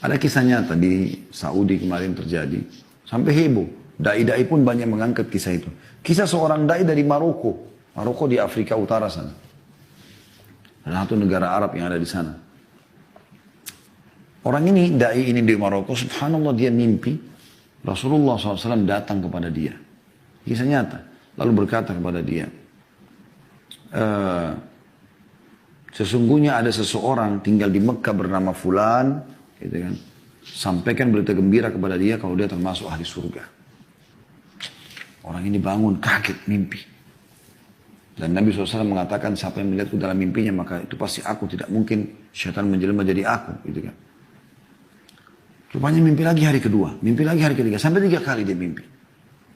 Ada kisah nyata di Saudi kemarin terjadi. Sampai heboh. Dai-dai pun banyak mengangkat kisah itu. Kisah seorang dai dari Maroko. Maroko di Afrika Utara sana. Salah satu negara Arab yang ada di sana. Orang ini, dai ini di Maroko, subhanallah dia mimpi. Rasulullah SAW datang kepada dia. Kisah nyata. Lalu berkata kepada dia, sesungguhnya ada seseorang tinggal di Mekah bernama Fulan, gitu kan. Sampaikan berita gembira kepada dia kalau dia termasuk ahli surga. Orang ini bangun kaget mimpi. Dan Nabi SAW mengatakan siapa yang melihatku dalam mimpinya maka itu pasti aku, tidak mungkin syaitan menjelma jadi aku, gitu kan. Rupanya mimpi lagi hari kedua, mimpi lagi hari ketiga, sampai 3 kali dia mimpi.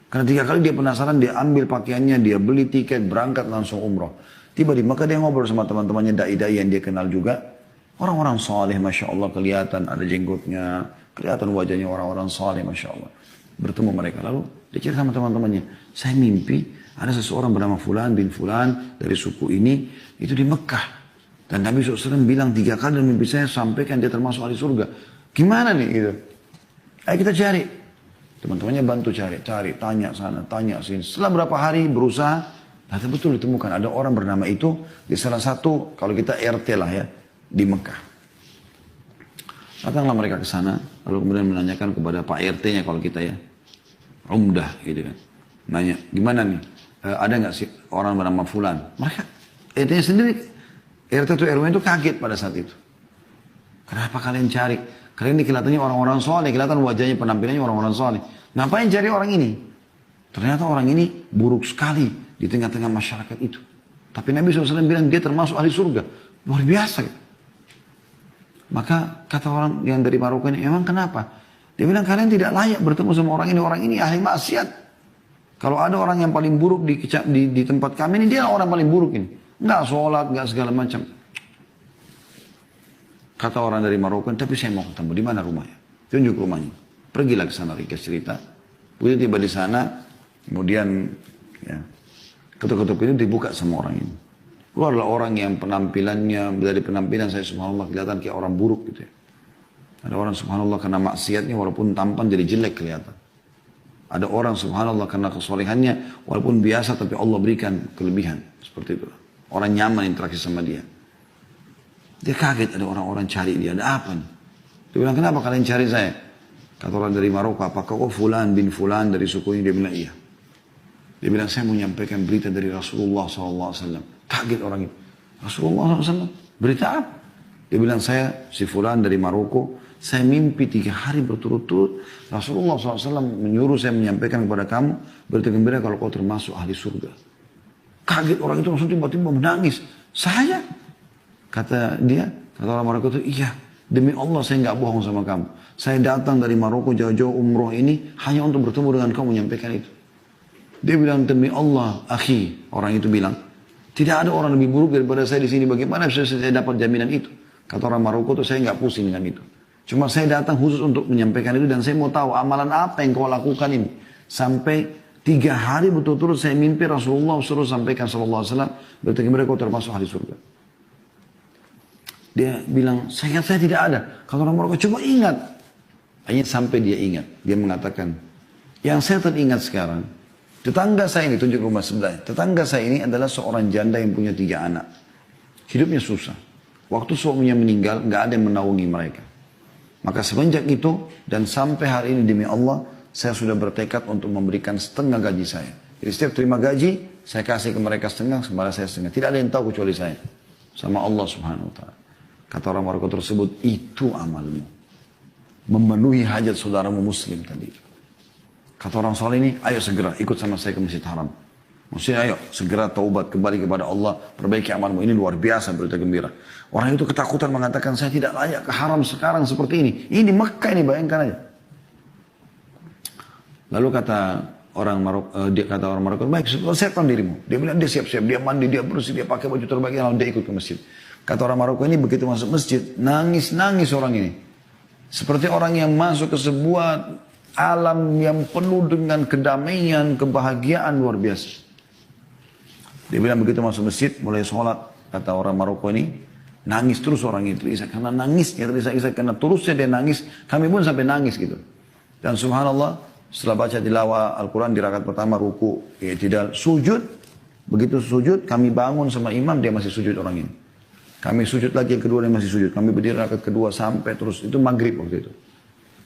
Karena 3 kali dia penasaran, dia ambil pakaiannya, dia beli tiket, berangkat langsung umroh. Tiba di Mekah dia ngobrol sama teman-temannya dai-dai yang dia kenal juga. Orang-orang saleh, Masya Allah, kelihatan ada jenggotnya, kelihatan wajahnya orang-orang saleh, Masya Allah. Bertemu mereka, lalu dia cerita sama teman-temannya, saya mimpi ada seseorang bernama Fulan bin Fulan dari suku ini, itu di Mekah. Dan Nabi SAW bilang 3 kali dalam mimpi saya, sampaikan dia termasuk ahli surga. Gimana nih gitu? Ayo kita cari. Teman-temannya bantu cari, tanya sana, tanya sini. Setelah berapa hari berusaha, ternyata betul ditemukan ada orang bernama itu di salah satu, kalau kita RT lah ya, di Mekah. Datanglah mereka ke sana, lalu kemudian menanyakan kepada Pak RT-nya kalau kita ya, Umdah gitu kan. Nanya, gimana nih? Ada nggak sih orang bernama Fulan? Mereka, RT-nya sendiri, RT itu RW itu kaget pada saat itu. Kenapa kalian cari? Kalian ini kelihatannya orang-orang soleh, kelihatan wajahnya, penampilannya orang-orang soleh. Ngapain cari orang ini? Ternyata orang ini buruk sekali di tengah-tengah masyarakat itu. Tapi Nabi SAW bilang dia termasuk ahli surga. Luar biasa. Maka kata orang yang dari Maroko ini, emang kenapa? Dia bilang kalian tidak layak bertemu sama orang ini ahli maksiat. Kalau ada orang yang paling buruk di tempat kami ini, dia orang paling buruk ini. Nggak sholat, nggak segala macam. Kata orang dari Maroko, tapi saya mau ketemu. Di mana rumahnya? Tunjuk rumahnya. Pergilah ke sana, ringkas cerita. Begitu tiba di sana, kemudian ya, ketuk-ketuk itu dibuka sama orang ini. Keluarlah orang yang penampilannya, dari penampilan saya subhanallah kelihatan kayak orang buruk gitu ya. Ada orang subhanallah karena maksiatnya walaupun tampan jadi jelek kelihatan. Ada orang subhanallah karena kesolehannya walaupun biasa tapi Allah berikan kelebihan. Seperti itu. Orang nyaman interaksi sama dia. Dia kaget ada orang-orang cari dia. Ada apa nih? Dia bilang kenapa kalian cari saya? Kata orang dari Maroko, apakah kau Fulan bin Fulan dari suku ini? Dia bilang iya. Dia bilang saya mau menyampaikan berita dari Rasulullah SAW. Kaget orang itu. Rasulullah SAW? Berita apa? Dia bilang saya si Fulan dari Maroko. Saya mimpi 3 hari berturut-turut. Rasulullah SAW menyuruh saya menyampaikan kepada kamu berita gembira kalau kau termasuk ahli surga. Kaget orang itu langsung tiba-tiba menangis. Saya? Kata dia, kata orang Maroko itu, iya. Demi Allah saya nggak bohong sama kamu. Saya datang dari Maroko jauh-jauh umroh ini hanya untuk bertemu dengan kamu menyampaikan itu. Dia bilang demi Allah, akhi. Orang itu bilang, tidak ada orang lebih buruk daripada saya di sini. Bagaimana bisa saya dapat jaminan itu? Kata orang Maroko itu saya nggak pusing dengan itu. Cuma saya datang khusus untuk menyampaikan itu dan saya mau tahu amalan apa yang kau lakukan ini. Sampai 3 hari betul-betul saya mimpi Rasulullah suruh sampaikan sallallahu alaihi wasallam berarti mereka kau termasuk ahli surga. Dia bilang, saya tidak ada. Kalau orang Maroko, coba ingat. Hanya sampai dia ingat. Dia mengatakan, yang saya teringat sekarang, tetangga saya ini, tunjuk rumah sebelah. Tetangga saya ini adalah seorang janda yang punya 3 anak. Hidupnya susah. Waktu suaminya meninggal, nggak ada yang menaungi mereka. Maka semenjak itu, dan sampai hari ini demi Allah, saya sudah bertekad untuk memberikan setengah gaji saya. Jadi setiap terima gaji, saya kasih ke mereka setengah, kepada saya setengah. Tidak ada yang tahu kecuali saya. Sama Allah subhanahu wa ta'ala. Kata orang Maroko tersebut, itu amalmu. Memenuhi hajat saudaramu muslim tadi. Kata orang soleh ini, ayo segera ikut sama saya ke Masjid Haram. Maksudnya ayo segera taubat kembali kepada Allah. Perbaiki amalmu. Ini luar biasa berita gembira. Orang itu ketakutan mengatakan, saya tidak layak ke haram sekarang seperti ini. Ini di Mekah ini, bayangkan aja. Lalu kata orang Maroko, baik, siapkan dirimu. Dia bilang, dia siap-siap. Dia mandi, dia bersih, dia pakai baju terbaik. Lalu dia ikut ke masjid. Kata orang Maroko ini begitu masuk masjid, nangis-nangis orang ini. Seperti orang yang masuk ke sebuah alam yang penuh dengan kedamaian, kebahagiaan luar biasa. Dia bilang begitu masuk masjid, mulai sholat. Kata orang Maroko ini, Nangis terus orang itu terisak. Karena nangisnya terisak-isak. Karena terusnya dia nangis. Kami pun sampai nangis gitu. Dan subhanallah, setelah baca tilawah Al-Quran di rakaat pertama, ruku, tidak sujud. Begitu sujud, kami bangun sama imam, dia masih sujud orang ini. Kami sujud lagi yang kedua, dia masih sujud. Kami berdiri rakaat kedua sampai terus. Itu maghrib waktu itu.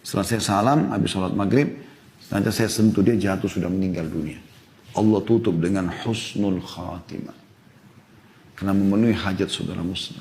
Setelah saya salam, habis sholat maghrib, nanti saya sentuh dia jatuh sudah meninggal dunia. Allah tutup dengan husnul khatimah. Karena memenuhi hajat saudara muslim.